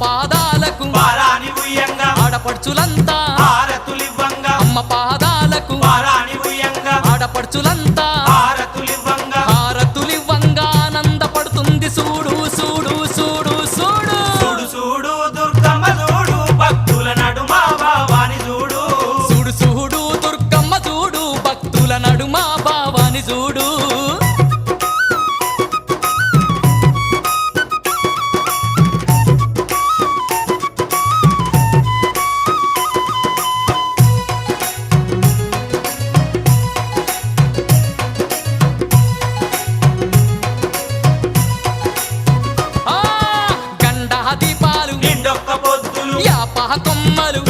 పాదాలకు పారాని ఉయ్యంగా ఆడపడుచులంతా హారతులివ్వంగా అమ్మ పాదాలకు పారాని ఉయ్యంగా ఆడపడుచులంతా హారతులివ్వంగా హారతులివ్వంగా ఆనందపడుతుంది చూడు చూడు చూడు చూడు చూడు చూడు దుర్గమ్మ చూడు భక్తుల నడుమ భావాని చూడు చూడు చూడు దుర్గమ్మ చూడు భక్తుల నడుమ భావాని చూడు ఆ గండా దీపాలు నిండొక్క పొద్దులు యాప కొమ్మలు